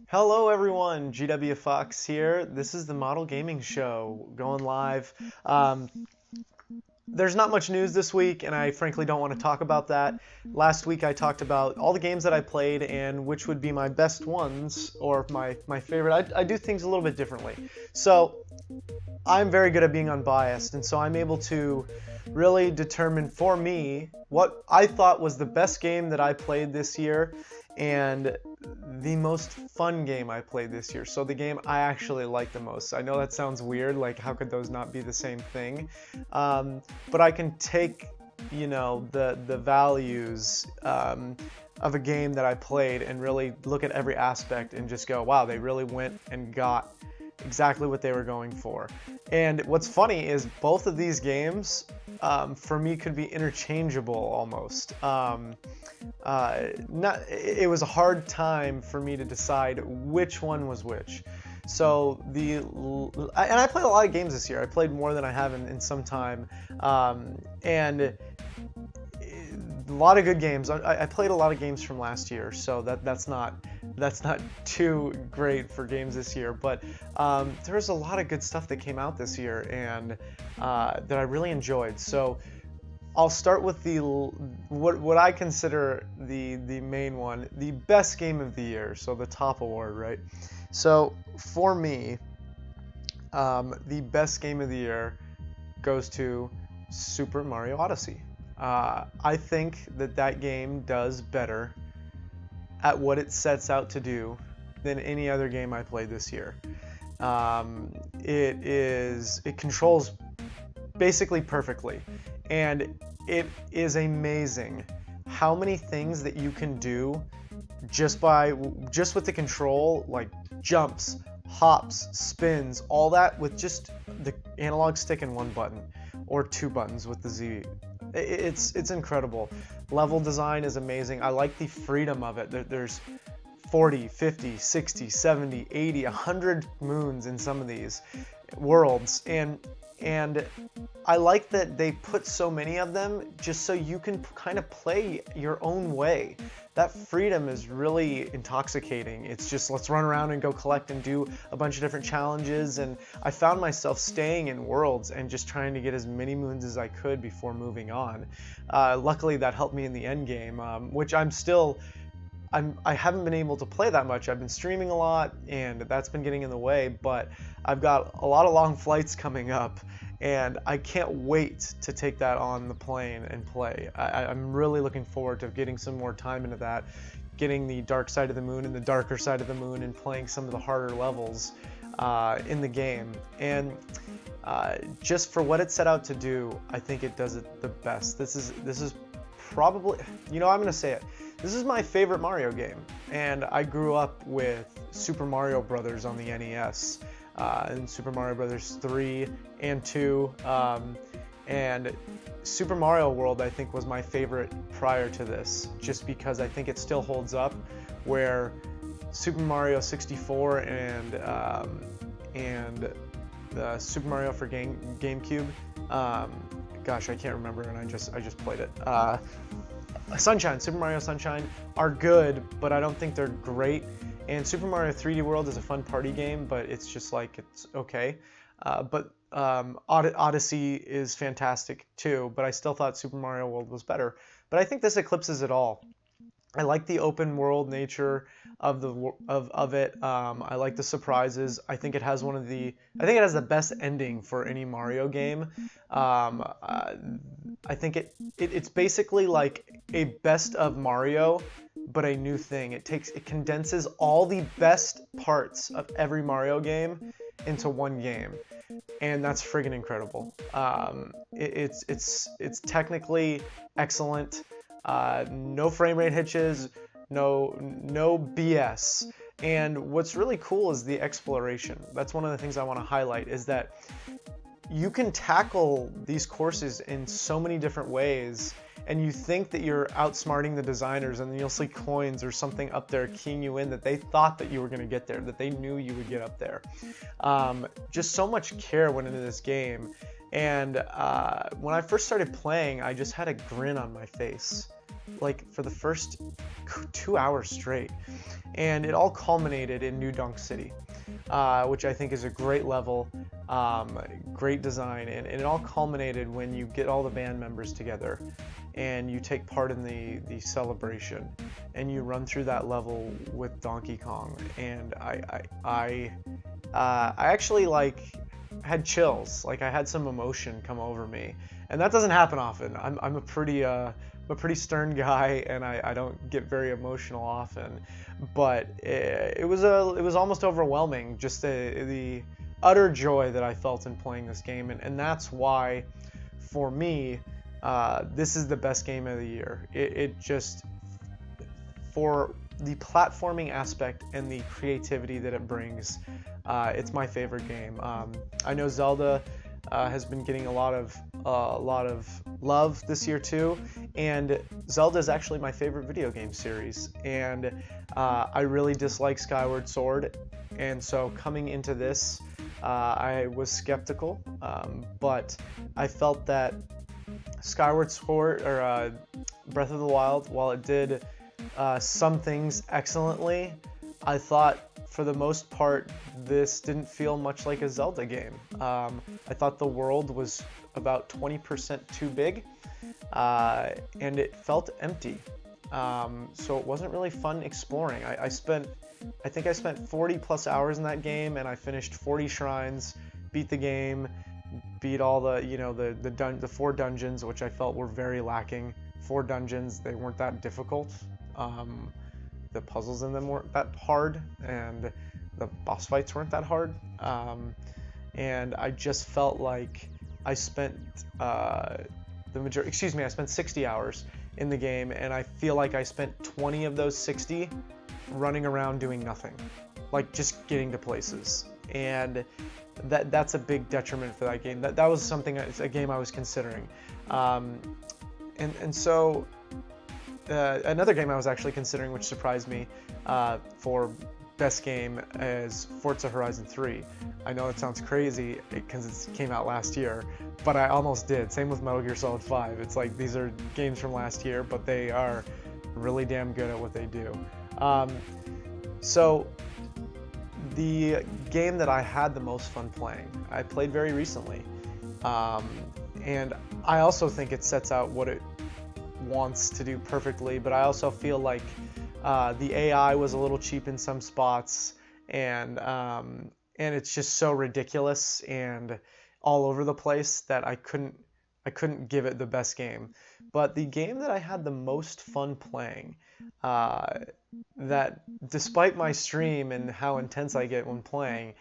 Hello everyone, GWFawkes here. This is the Model Gaming Show going live. Um, there's not much news this week, and I frankly don't want to talk about that. Last week I talked about all the games that I played and which would be my best ones or my favorite. I do things a little bit differently. So I'm very good at being unbiased, and so I'm able to really determine for me what I thought was the best game that I played this year and the most fun game I played this year. So the game I actually liked the most. I know that sounds weird, like how could those not be the same thing? But I can take, the values of a game that I played and really look at every aspect and just go, wow, they really went and got exactly what they were going for. And what's funny is both of these games for me could be interchangeable almost. It was a hard time for me to decide which one was which. So and I played a lot of games this year. I played more than I have in some time, and a lot of good games. I played a lot of games from last year, so that's not too great for games this year. But there's a lot of good stuff that came out this year, and that I really enjoyed. So I'll start with what I consider the main one, the best game of the year. So the top award, right? So for me, the best game of the year goes to Super Mario Odyssey. I think that game does better at what it sets out to do than any other game I played this year. It controls basically perfectly, and it is amazing how many things that you can do just with the control, like jumps, hops, spins, all that with just the analog stick and one button or two buttons with the Z. It's incredible. Level design is amazing. I like the freedom of it. There's 40, 50, 60, 70, 80, 100 moons in some of these worlds, and I like that they put so many of them just so you can kind of play your own way. That freedom is really intoxicating. It's just, let's run around and go collect and do a bunch of different challenges, and I found myself staying in worlds and just trying to get as many moons as I could before moving on. Luckily that helped me in the end game, which I haven't been able to play that much. I've been streaming a lot, and that's been getting in the way, but I've got a lot of long flights coming up, and I can't wait to take that on the plane and play. I'm really looking forward to getting some more time into that, getting the dark side of the moon and the darker side of the moon, and playing some of the harder levels in the game. And just for what it set out to do, I think it does it the best. This is probably, I'm gonna say it, this is my favorite Mario game, and I grew up with Super Mario Brothers on the NES, and Super Mario Brothers 3 and 2, and Super Mario World I think was my favorite prior to this, just because I think it still holds up, where Super Mario 64 and the Super Mario for GameCube, gosh, I can't remember, and I just played it. Super Mario Sunshine are good, but I don't think they're great. And Super Mario 3D World is a fun party game, but it's just like, it's okay. But Odyssey is fantastic too, but I still thought Super Mario World was better. But I think this eclipses it all. I like the open world nature of it. I like the surprises. I think it has the best ending for any Mario game. I think it's basically like a best of Mario, but a new thing. It condenses all the best parts of every Mario game into one game, and that's friggin' incredible. It's technically excellent. No frame rate hitches, no BS. And what's really cool is the exploration. That's one of the things I want to highlight, is that you can tackle these courses in so many different ways, and you think that you're outsmarting the designers, and then you'll see coins or something up there keying you in that they thought that you were going to get there, that they knew you would get up there. Just so much care went into this game, and when I first started playing, I just had a grin on my face. like for the first 2 hours straight, and it all culminated in New Dunk City, which I think is a great level, great design, and it all culminated when you get all the band members together and you take part in the celebration and you run through that level with Donkey Kong. And I actually like had chills, like I had some emotion come over me, and that doesn't happen often. I'm a pretty stern guy, and I don't get very emotional often, but it was almost overwhelming, just the utter joy that I felt in playing this game, and that's why, for me, this is the best game of the year. It just, for the platforming aspect and the creativity that it brings, it's my favorite game. I know Zelda has been getting a lot of love this year too, and Zelda is actually my favorite video game series, and I really dislike Skyward Sword, and so coming into this, I was skeptical, but I felt that Skyward Sword, or Breath of the Wild, while it did some things excellently, I thought for the most part this didn't feel much like a Zelda game. I thought the world was about 20% too big, and it felt empty. So it wasn't really fun exploring. I think I spent 40 plus hours in that game, and I finished 40 shrines, beat the game, beat all the, the 4 dungeons, which I felt were very lacking. 4 dungeons, they weren't that difficult. The puzzles in them weren't that hard, and the boss fights weren't that hard. And I just felt like I spent I spent 60 hours in the game, and I feel like I spent 20 of those 60 running around doing nothing, like just getting to places. And that's a big detriment for that game. That was a game I was considering. And so another game I was actually considering, which surprised me, for best game, is Forza Horizon 3. I know it sounds crazy because it came out last year, but I almost did. Same with Metal Gear Solid 5. It's like these are games from last year, but they are really damn good at what they do. So the game that I had the most fun playing, I played very recently, and I also think it sets out what it wants to do perfectly, but I also feel like the AI was a little cheap in some spots, and it's just so ridiculous and all over the place that I couldn't give it the best game. But the game that I had the most fun playing, that despite my stream and how intense I get when playing,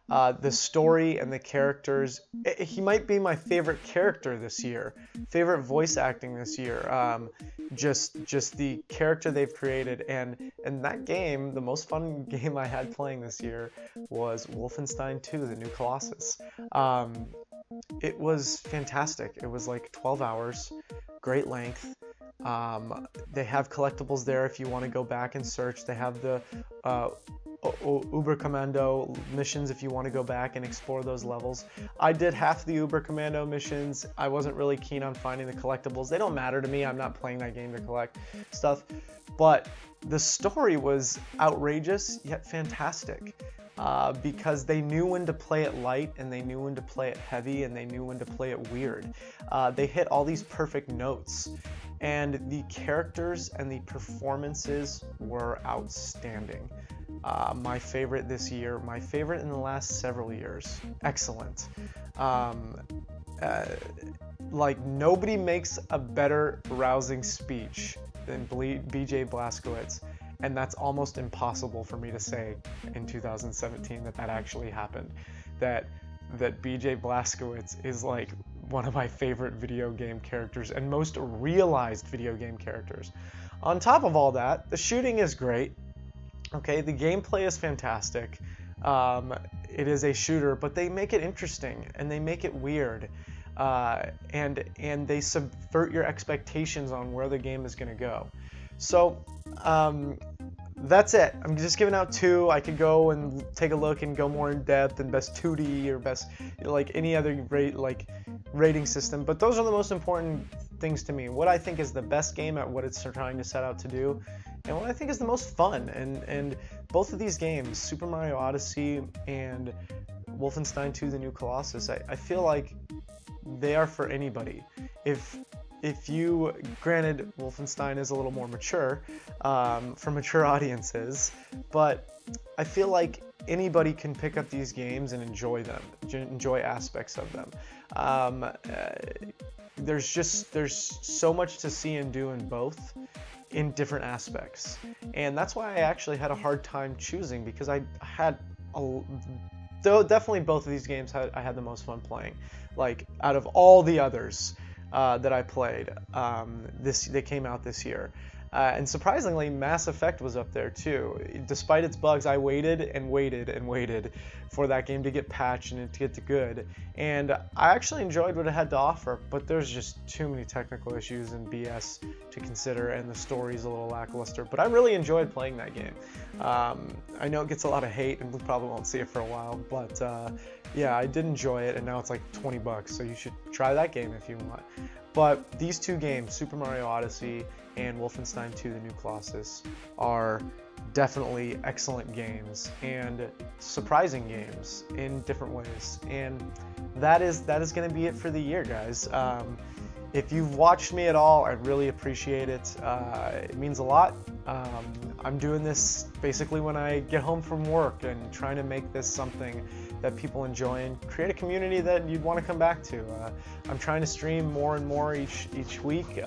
the story and the characters, he might be my favorite character this year, favorite voice acting this year, just the character they've created, and that game, the most fun game I had playing this year, was Wolfenstein 2: The New Colossus. It was fantastic. It was like 12 hours, great length. They have collectibles there if you want to go back and search. They have the Uber Commando missions if you want to go back and explore those levels. I did half the Uber Commando missions. I wasn't really keen on finding the collectibles. They don't matter to me. I'm not playing that game to collect stuff. But the story was outrageous yet fantastic, because they knew when to play it light, and they knew when to play it heavy, and they knew when to play it weird. They hit all these perfect notes, and the characters and the performances were outstanding. My favorite this year, my favorite in the last several years. Excellent. Like, nobody makes a better rousing speech than BJ Blazkowicz, and that's almost impossible for me to say in 2017 that actually happened. That BJ Blazkowicz is like one of my favorite video game characters and most realized video game characters. On top of all that, the shooting is great. Okay, the gameplay is fantastic. It is a shooter, but they make it interesting and they make it weird, and they subvert your expectations on where the game is going to go. So that's it. I'm just giving out 2. I could go and take a look and go more in depth and best 2D or best, like, any other rating system, but those are the most important things to me. What I think is the best game at what it's trying to set out to do, and what I think is the most fun. And both of these games, Super Mario Odyssey and Wolfenstein 2: The New Colossus, I feel like they are for anybody. If you, granted, Wolfenstein is a little more mature, for mature audiences, but I feel like anybody can pick up these games and enjoy them, enjoy aspects of them. There's so much to see and do in both, in different aspects, and that's why I actually had a hard time choosing, because I had though definitely both of these games I had the most fun playing, like out of all the others that I played. They came out this year. And surprisingly, Mass Effect was up there too. Despite its bugs, I waited and waited and waited for that game to get patched and to get to good. And I actually enjoyed what it had to offer, but there's just too many technical issues and BS to consider, and the story's a little lackluster. But I really enjoyed playing that game. I know it gets a lot of hate, and we probably won't see it for a while, but yeah, I did enjoy it, and now it's like $20, so you should try that game if you want. But these two games, Super Mario Odyssey and Wolfenstein 2: The New Colossus, are definitely excellent games and surprising games in different ways. And that is going to be it for the year, guys. If you've watched me at all, I'd really appreciate it. It means a lot. I'm doing this basically when I get home from work and trying to make this something that people enjoy and create a community that you'd want to come back to. I'm trying to stream more and more each week,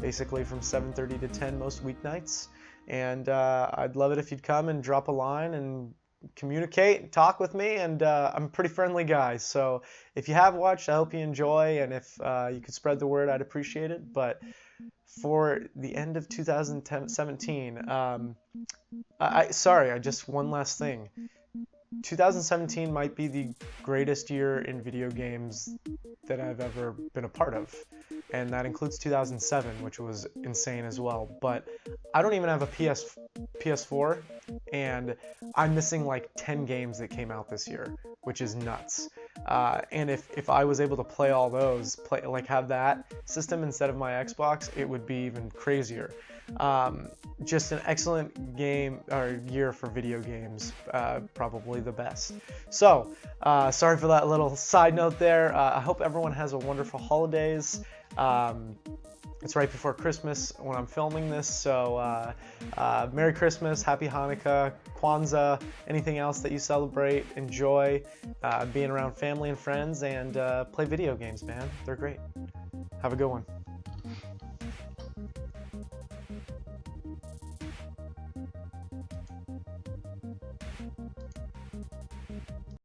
basically from 7:30 to 10 most weeknights. And I'd love it if you'd come and drop a line and communicate and talk with me. And I'm a pretty friendly guy, so if you have watched, I hope you enjoy, and if you could spread the word, I'd appreciate it. But for the end of 2017, just one last thing. 2017 might be the greatest year in video games that I've ever been a part of, and that includes 2007, which was insane as well. But I don't even have a PS4, and I'm missing like 10 games that came out this year, which is nuts. And if I was able to play all those, have that system instead of my Xbox, it would be even crazier. Just an excellent game or year for video games, probably the best. So, sorry for that little side note there. I hope everyone has a wonderful holidays. It's right before Christmas when I'm filming this, so Merry Christmas, Happy Hanukkah, Kwanzaa, anything else that you celebrate. Enjoy being around family and friends, and play video games, man. They're great. Have a good one.